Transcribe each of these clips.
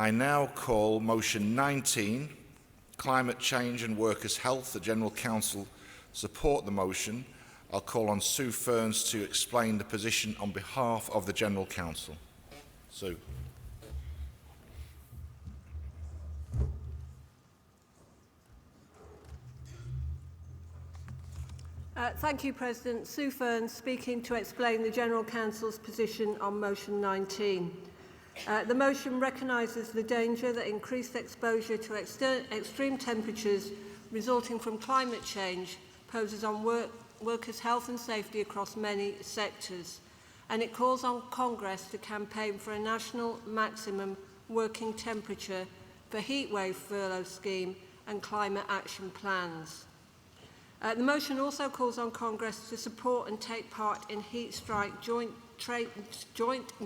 I now call motion 19, Climate Change and Workers' Health. The General Council support the motion. I'll call on Sue Ferns to explain the position on behalf of the General Council. Sue. Thank you, President. Sue Ferns speaking to explain the General Council's position on motion 19. The motion recognises the danger that increased exposure to extreme temperatures resulting from climate change poses on workers' health and safety across many sectors, and it calls on Congress to campaign for a national maximum working temperature for heatwave furlough scheme and climate action plans. The motion also calls on Congress to support and take part in heat strike joint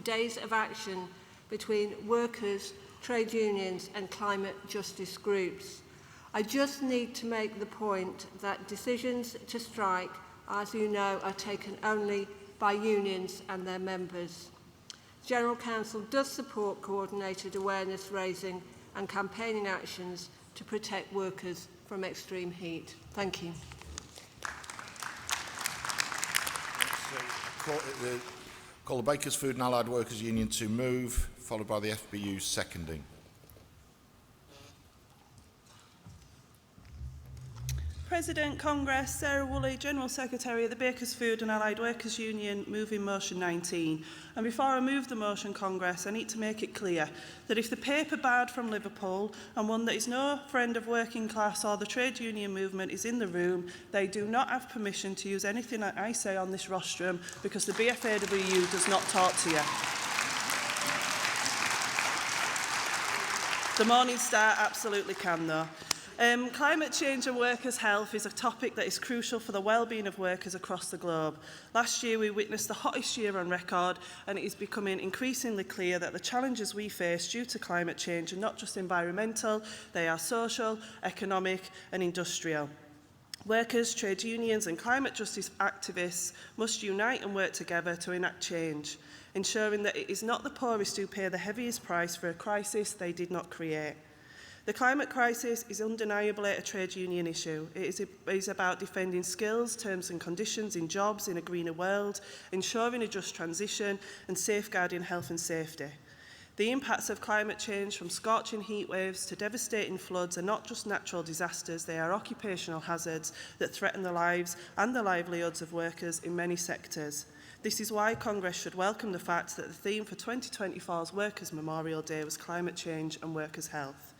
days of action between workers, trade unions and climate justice groups. I just need to make the point that decisions to strike, as you know, are taken only by unions and their members. General Council does support coordinated awareness raising and campaigning actions to protect workers from extreme heat. Thank you. Call the Bakers Food and Allied Workers Union to move, followed by the FBU seconding. President, Congress, Sarah Woolley, General Secretary of the Bakers Food and Allied Workers Union, moving motion 19. And before I move the motion, Congress, I need to make it clear that if the paper bard from Liverpool and one that is no friend of working class or the trade union movement is in the room, they do not have permission to use anything that I say on this rostrum because the BFAWU does not talk to you. The Morning Star absolutely can, though. Climate change and workers' health is a topic that is crucial for the well-being of workers across the globe. Last year we witnessed the hottest year on record, and it is becoming increasingly clear that the challenges we face due to climate change are not just environmental, they are social, economic and industrial. Workers, trade unions and climate justice activists must unite and work together to enact change, ensuring that it is not the poorest who pay the heaviest price for a crisis they did not create. The climate crisis is undeniably a trade union issue. It is about defending skills, terms and conditions in jobs in a greener world, ensuring a just transition and safeguarding health and safety. The impacts of climate change, from scorching heat waves to devastating floods, are not just natural disasters, they are occupational hazards that threaten the lives and the livelihoods of workers in many sectors. This is why Congress should welcome the fact that the theme for 2024's Workers' Memorial Day was climate change and workers' health.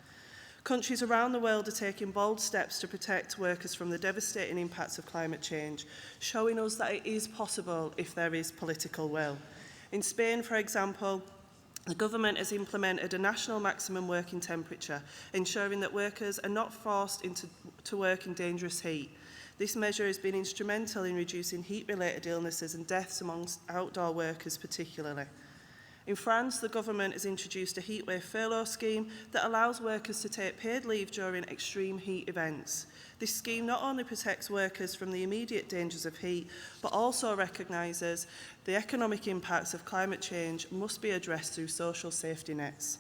Countries around the world are taking bold steps to protect workers from the devastating impacts of climate change, showing us that it is possible if there is political will. In Spain, for example, the government has implemented a national maximum working temperature, ensuring that workers are not forced to work in dangerous heat. This measure has been instrumental in reducing heat-related illnesses and deaths amongst outdoor workers particularly. In France, the government has introduced a heatwave furlough scheme that allows workers to take paid leave during extreme heat events. This scheme not only protects workers from the immediate dangers of heat, but also recognises the economic impacts of climate change must be addressed through social safety nets.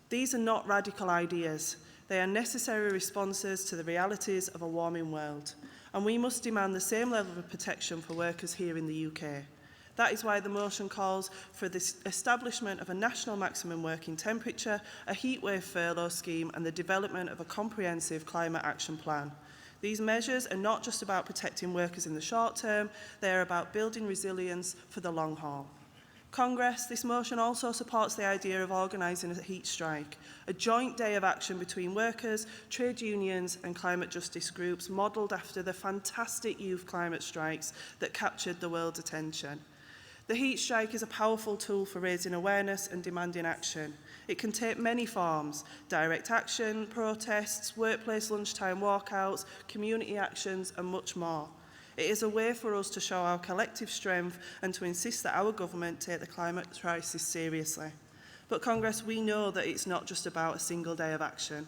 These are not radical ideas. They are necessary responses to the realities of a warming world, and we must demand the same level of protection for workers here in the UK. That is why the motion calls for the establishment of a national maximum working temperature, a heatwave furlough scheme and the development of a comprehensive climate action plan. These measures are not just about protecting workers in the short term, they are about building resilience for the long haul. Congress, this motion also supports the idea of organising a heat strike, a joint day of action between workers, trade unions and climate justice groups, modelled after the fantastic youth climate strikes that captured the world's attention. The heat strike is a powerful tool for raising awareness and demanding action. It can take many forms: direct action, protests, workplace lunchtime walkouts, community actions and much more. It is a way for us to show our collective strength and to insist that our government take the climate crisis seriously. But Congress, we know that it's not just about a single day of action.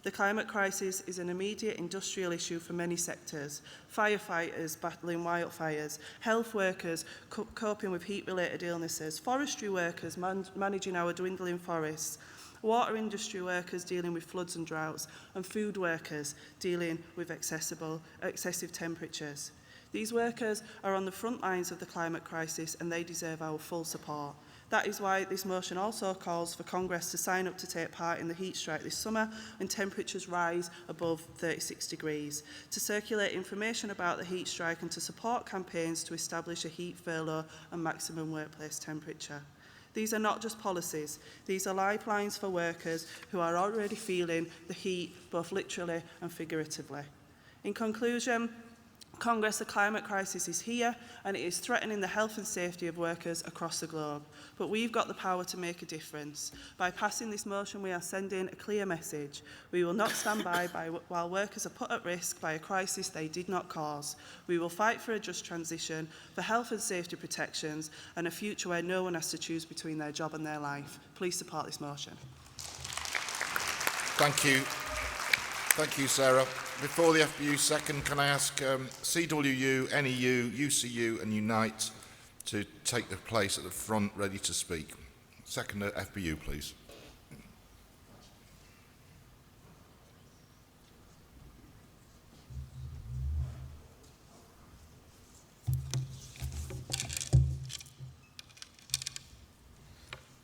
The climate crisis is an immediate industrial issue for many sectors: firefighters battling wildfires, health workers coping with heat-related illnesses, forestry workers managing our dwindling forests, water industry workers dealing with floods and droughts, and food workers dealing with excessive temperatures. These workers are on the front lines of the climate crisis and they deserve our full support. That is why this motion also calls for Congress to sign up to take part in the heat strike this summer when temperatures rise above 36 degrees, to circulate information about the heat strike and to support campaigns to establish a heat furlough and maximum workplace temperature. These are not just policies, these are lifelines for workers who are already feeling the heat both literally and figuratively. In conclusion, Congress, the climate crisis is here and it is threatening the health and safety of workers across the globe. But we've got the power to make a difference. By passing this motion, we are sending a clear message. We will not stand by while workers are put at risk by a crisis they did not cause. We will fight for a just transition, for health and safety protections, and a future where no one has to choose between their job and their life. Please support this motion. Thank you. Thank you, Sarah. Before the FBU second, can I ask CWU, NEU, UCU and Unite to take their place at the front ready to speak? Second FBU, please.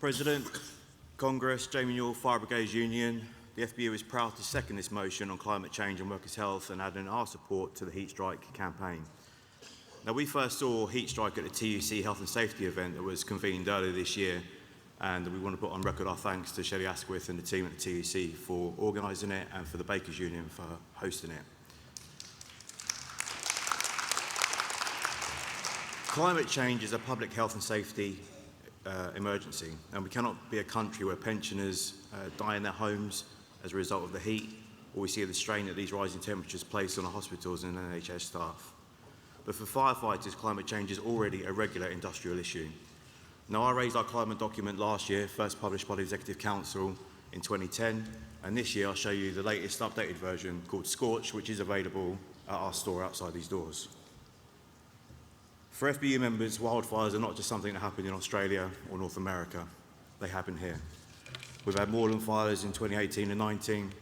President, Congress, Jamie Newell, Fire Brigades Union, the FBU is proud to second this motion on climate change and workers' health and add in our support to the heat strike campaign. Now, we first saw heat strike at the TUC health and safety event that was convened earlier this year, and we want to put on record our thanks to Shelley Asquith and the team at the TUC for organising it and for the Bakers Union for hosting it. Climate change is a public health and safety emergency, and we cannot be a country where pensioners die in their homes as a result of the heat, or we see the strain that these rising temperatures place on our hospitals and NHS staff. But for firefighters, climate change is already a regular industrial issue. Now, I raised our climate document last year, first published by the Executive Council in 2010, and this year I'll show you the latest updated version called Scorch, which is available at our store outside these doors. For FBU members, wildfires are not just something that happen in Australia or North America, they happen here. We've had moorland fires in 2018 and 19.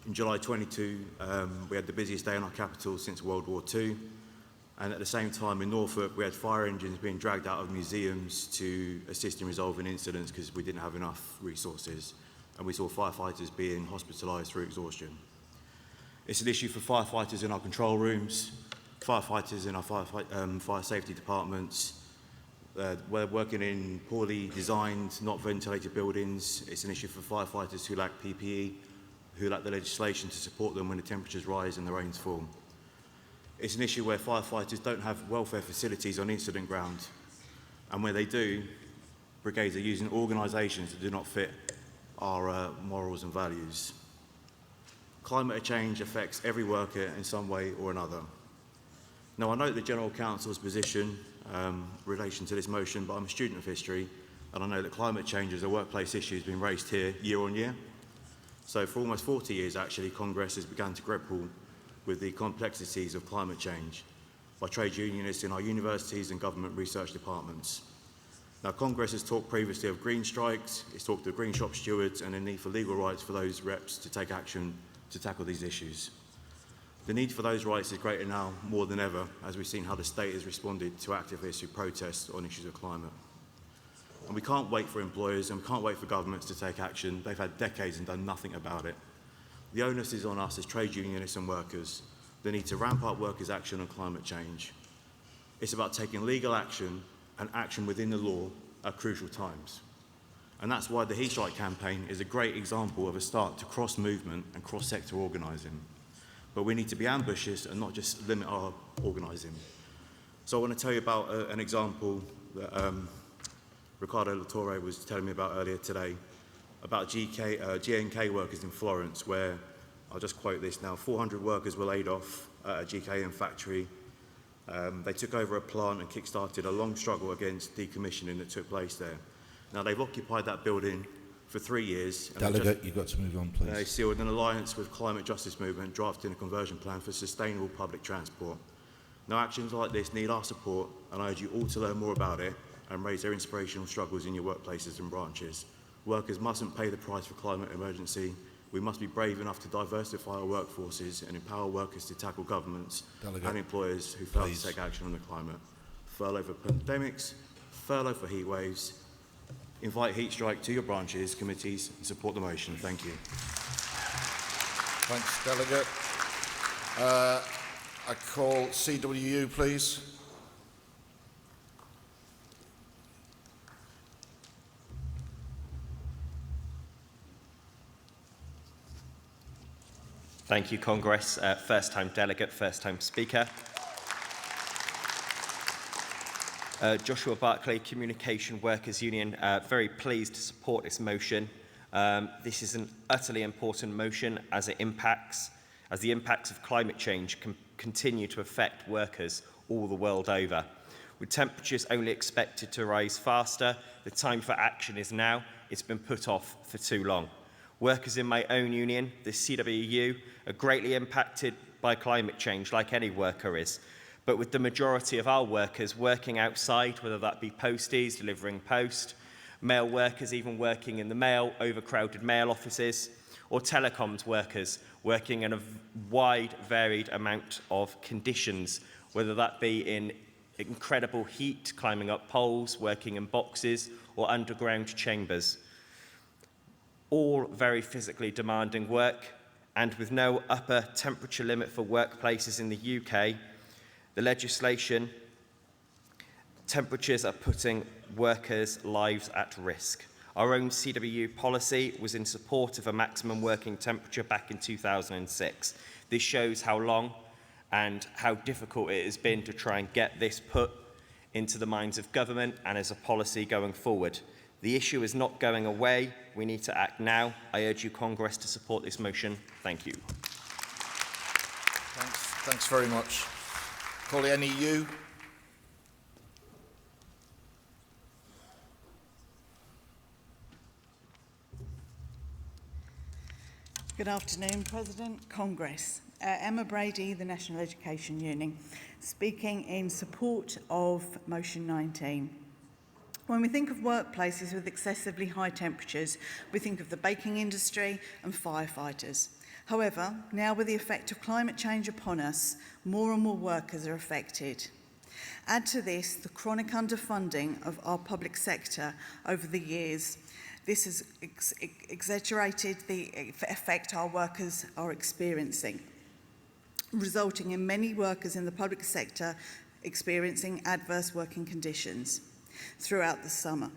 In July 22, we had the busiest day in our capital since World War II. And at the same time in Norfolk, we had fire engines being dragged out of museums to assist in resolving incidents because we didn't have enough resources. And we saw firefighters being hospitalised through exhaustion. It's an issue for firefighters in our control rooms, firefighters in our fire safety departments. We're working in poorly designed, not ventilated buildings. It's an issue for firefighters who lack PPE, who lack the legislation to support them when the temperatures rise and the rains fall. It's an issue where firefighters don't have welfare facilities on incident ground, and where they do, brigades are using organisations that do not fit our morals and values. Climate change affects every worker in some way or another. Now, I note the General Counsel's position in relation to this motion, but I'm a student of history, and I know that climate change as a workplace issue has been raised here year on year. So for almost 40 years, actually, Congress has begun to grapple with the complexities of climate change by trade unionists in our universities and government research departments. Now, Congress has talked previously of green strikes, it's talked of green shop stewards and the need for legal rights for those reps to take action to tackle these issues. The need for those rights is greater now more than ever, as we've seen how the state has responded to activists who protest on issues of climate. And we can't wait for employers and we can't wait for governments to take action. They've had decades and done nothing about it. The onus is on us as trade unionists and workers. They need to ramp up workers' action on climate change. It's about taking legal action and action within the law at crucial times. And that's why the Heat Strike campaign is a great example of a start to cross-movement and cross-sector organising. But we need to be ambitious and not just limit our organising. So I want to tell you about an example that Ricardo Latorre was telling me about earlier today, about GNK workers in Florence, where, I'll just quote this now, 400 workers were laid off at a GKN factory. They took over a plant and kick-started a long struggle against decommissioning that took place there. Now, they've occupied that building for 3 years. Delegate, you've got to move on, please. They sealed an alliance with Climate Justice Movement, drafting a conversion plan for sustainable public transport. Now, actions like this need our support, and I urge you all to learn more about it and raise their inspirational struggles in your workplaces and branches. Workers mustn't pay the price for climate emergency. We must be brave enough to diversify our workforces and empower workers to tackle governments and employers who fail to take action on the climate. Furlough for pandemics, furlough for heat waves. Invite heat strike to your branches, committees, and support the motion. Thank you. Thanks, Delegate. I call CWU, please. Thank you, Congress. First-time delegate, first-time speaker. Joshua Barclay, Communication Workers Union, very pleased to support this motion. This is an utterly important motion as the impacts of climate change continue to affect workers all the world over. With temperatures only expected to rise faster, the time for action is now. It's been put off for too long. Workers in my own union, the CWU, are greatly impacted by climate change, like any worker is. But with the majority of our workers working outside, whether that be posties, delivering post, mail workers even working in the mail, overcrowded mail offices, or telecoms workers working in a wide, varied amount of conditions, whether that be in incredible heat, climbing up poles, working in boxes, or underground chambers. All very physically demanding work, and with no upper temperature limit for workplaces in the UK, the legislation, temperatures are putting workers' lives at risk. Our own CWU policy was in support of a maximum working temperature back in 2006. This shows how long and how difficult it has been to try and get this put into the minds of government and as a policy going forward. The issue is not going away. We need to act now. I urge you, Congress, to support this motion. Thank you. Thanks very much. Call the NEU. Good afternoon, President, Congress. Emma Brady, the National Education Union, speaking in support of Motion 19. When we think of workplaces with excessively high temperatures, we think of the baking industry and firefighters. However, now with the effect of climate change upon us, more and more workers are affected. Add to this the chronic underfunding of our public sector over the years. This has exaggerated the effect our workers are experiencing, resulting in many workers in the public sector experiencing adverse working conditions throughout the summer.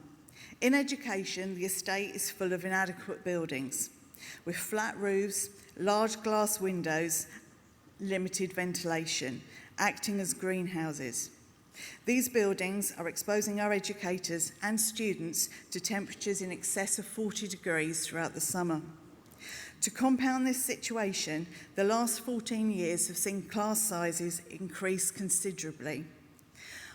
In education, the estate is full of inadequate buildings with flat roofs, large glass windows, limited ventilation, acting as greenhouses. These buildings are exposing our educators and students to temperatures in excess of 40 degrees throughout the summer. To compound this situation, the last 14 years have seen class sizes increase considerably.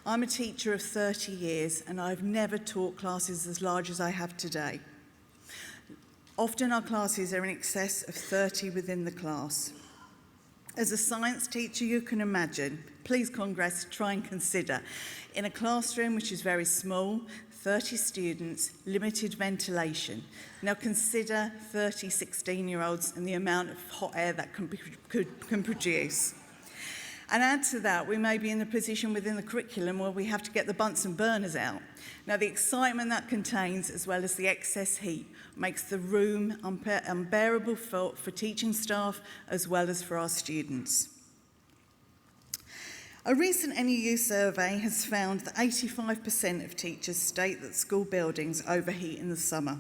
I'm a teacher of 30 years and I've never taught classes as large as I have today. Often our classes are in excess of 30 within the class. As a science teacher, you can imagine, please Congress, try and consider, in a classroom which is very small, 30 students, limited ventilation. Now consider 30 16-year-olds and the amount of hot air that can produce. And add to that, we may be in a position within the curriculum where we have to get the Bunsen burners out. Now, the excitement that contains, as well as the excess heat, makes the room unbearable for teaching staff as well as for our students. A recent NEU survey has found that 85% of teachers state that school buildings overheat in the summer.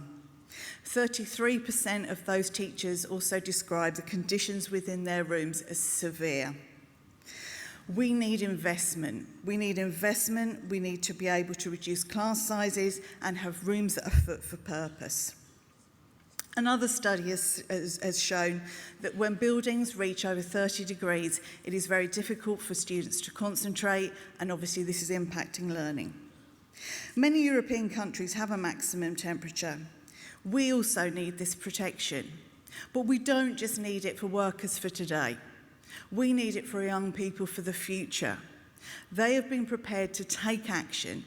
33% of those teachers also describe the conditions within their rooms as severe. We need investment. We need to be able to reduce class sizes and have rooms that are fit for purpose. Another study has shown that when buildings reach over 30 degrees, it is very difficult for students to concentrate, and obviously this is impacting learning. Many European countries have a maximum temperature. We also need this protection, but we don't just need it for workers for today. We need it for young people for the future. They have been prepared to take action,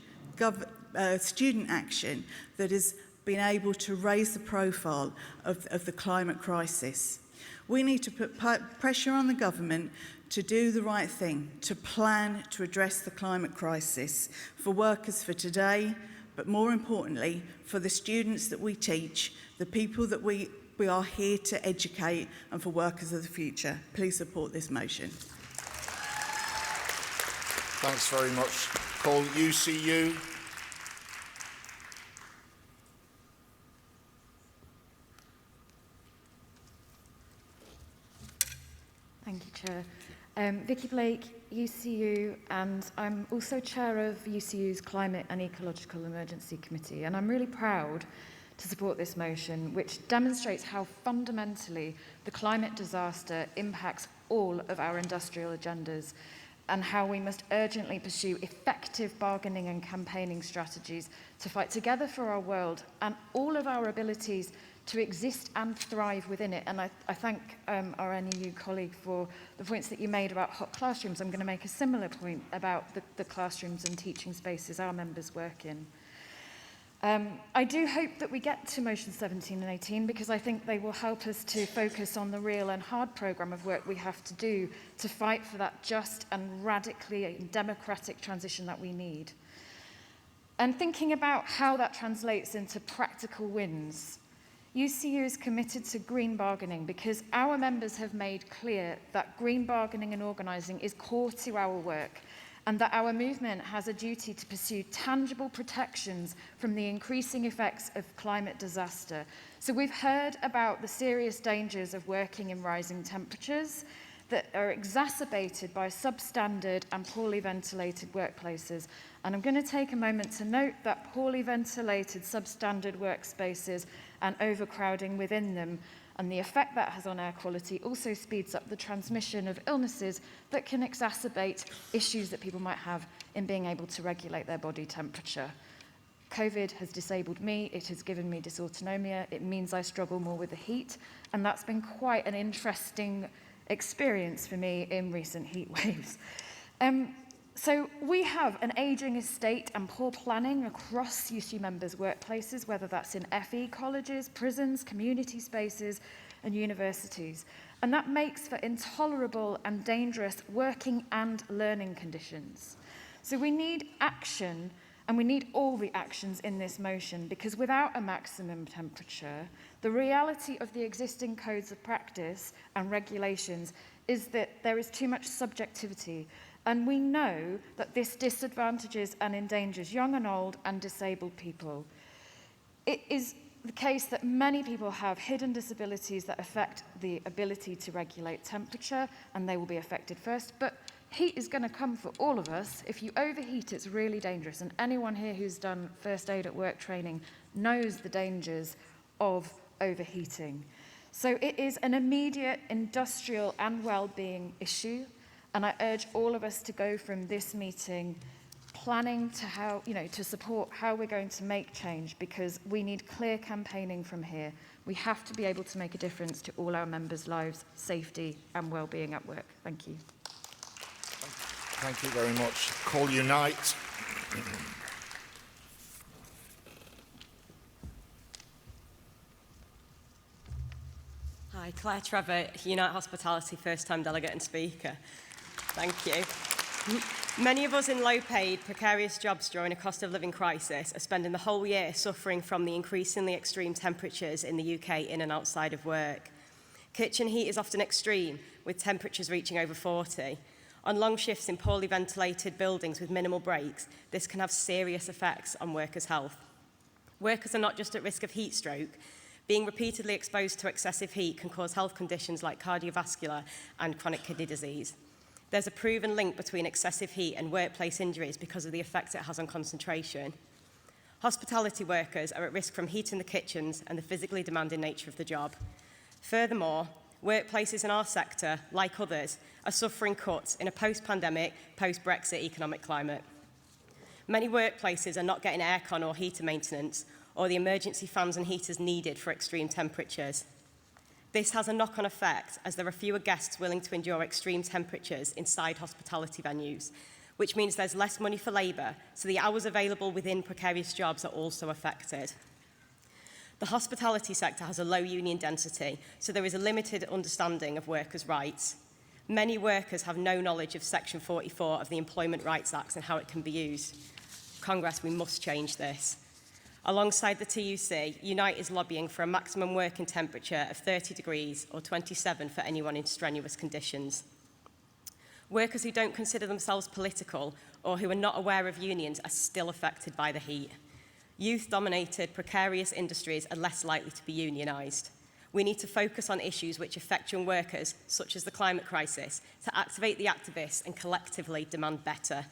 student action, that is been able to raise the profile of the climate crisis. We need to put pressure on the government to do the right thing, to plan to address the climate crisis for workers for today, but more importantly, for the students that we teach, the people that we are here to educate, and for workers of the future. Please support this motion. Thanks very much. Call UCU. Thank you, Chair. Vicky Blake, UCU, and I'm also Chair of UCU's Climate and Ecological Emergency Committee, and I'm really proud to support this motion, which demonstrates how fundamentally the climate disaster impacts all of our industrial agendas and how we must urgently pursue effective bargaining and campaigning strategies to fight together for our world and all of our abilities to exist and thrive within it. And I thank our NEU colleague for the points that you made about hot classrooms. I'm going to make a similar point about the classrooms and teaching spaces our members work in. I do hope that we get to motion 17 and 18 because I think they will help us to focus on the real and hard programme of work we have to do to fight for that just and radically democratic transition that we need. And thinking about how that translates into practical wins, UCU is committed to green bargaining because our members have made clear that green bargaining and organising is core to our work and that our movement has a duty to pursue tangible protections from the increasing effects of climate disaster. So we've heard about the serious dangers of working in rising temperatures that are exacerbated by substandard and poorly ventilated workplaces. And I'm going to take a moment to note that poorly ventilated substandard workspaces and overcrowding within them and the effect that has on air quality also speeds up the transmission of illnesses that can exacerbate issues that people might have in being able to regulate their body temperature. COVID has disabled me, it has given me dysautonomia, it means I struggle more with the heat, and that's been quite an interesting experience for me in recent heat waves. So we have an ageing estate and poor planning across UC members' workplaces, whether that's in FE colleges, prisons, community spaces, and universities. And that makes for intolerable and dangerous working and learning conditions. So we need action, and we need all the actions in this motion, because without a maximum temperature, the reality of the existing codes of practice and regulations is that there is too much subjectivity. And we know that this disadvantages and endangers young and old and disabled people. It is the case that many people have hidden disabilities that affect the ability to regulate temperature, and they will be affected first. But heat is going to come for all of us. If you overheat, it's really dangerous. And anyone here who's done first aid at work training knows the dangers of overheating. So it is an immediate industrial and well-being issue. And I urge all of us to go from this meeting planning to how, to support how we're going to make change, because we need clear campaigning from here. We have to be able to make a difference to all our members' lives, safety and well-being at work. Thank you. Thank you very much. Call Unite. Hi, Claire Trevor, Unite Hospitality, first-time delegate and speaker. Thank you. Many of us in low-paid, precarious jobs during a cost of living crisis are spending the whole year suffering from the increasingly extreme temperatures in the UK in and outside of work. Kitchen heat is often extreme, with temperatures reaching over 40. On long shifts in poorly ventilated buildings with minimal breaks, this can have serious effects on workers' health. Workers are not just at risk of heat stroke. Being repeatedly exposed to excessive heat can cause health conditions like cardiovascular and chronic kidney disease. There's a proven link between excessive heat and workplace injuries because of the effect it has on concentration. Hospitality workers are at risk from heat in the kitchens and the physically demanding nature of the job. Furthermore, workplaces in our sector, like others, are suffering cuts in a post-pandemic, post-Brexit economic climate. Many workplaces are not getting aircon or heater maintenance, or the emergency fans and heaters needed for extreme temperatures. This has a knock-on effect, as there are fewer guests willing to endure extreme temperatures inside hospitality venues, which means there's less money for labour, so the hours available within precarious jobs are also affected. The hospitality sector has a low union density, so there is a limited understanding of workers' rights. Many workers have no knowledge of Section 44 of the Employment Rights Act and how it can be used. Congress, we must change this. Alongside the TUC, Unite is lobbying for a maximum working temperature of 30 degrees or 27 for anyone in strenuous conditions. Workers who don't consider themselves political or who are not aware of unions are still affected by the heat. Youth-dominated, precarious industries are less likely to be unionised. We need to focus on issues which affect young workers, such as the climate crisis, to activate the activists and collectively demand better.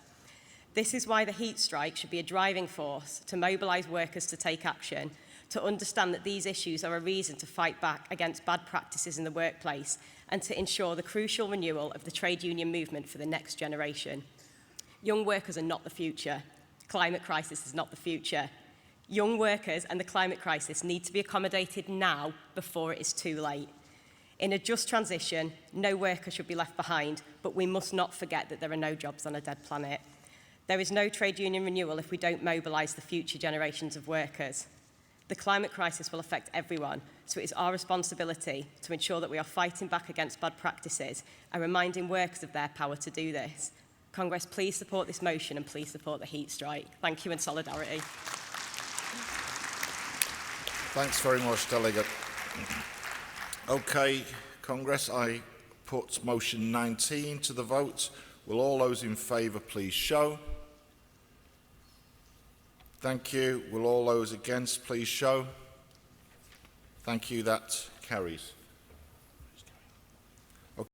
This is why the heat strike should be a driving force to mobilise workers to take action, to understand that these issues are a reason to fight back against bad practices in the workplace, and to ensure the crucial renewal of the trade union movement for the next generation. Young workers are not the future. Climate crisis is not the future. Young workers and the climate crisis need to be accommodated now before it is too late. In a just transition, no worker should be left behind, but we must not forget that there are no jobs on a dead planet. There is no trade union renewal if we don't mobilise the future generations of workers. The climate crisis will affect everyone, so it is our responsibility to ensure that we are fighting back against bad practices and reminding workers of their power to do this. Congress, please support this motion and please support the heat strike. Thank you and solidarity. Thanks very much, Delegate. OK, Congress, I put motion 19 to the vote. Will all those in favour please show? Thank you. Will all those against please show? Thank you. That carries.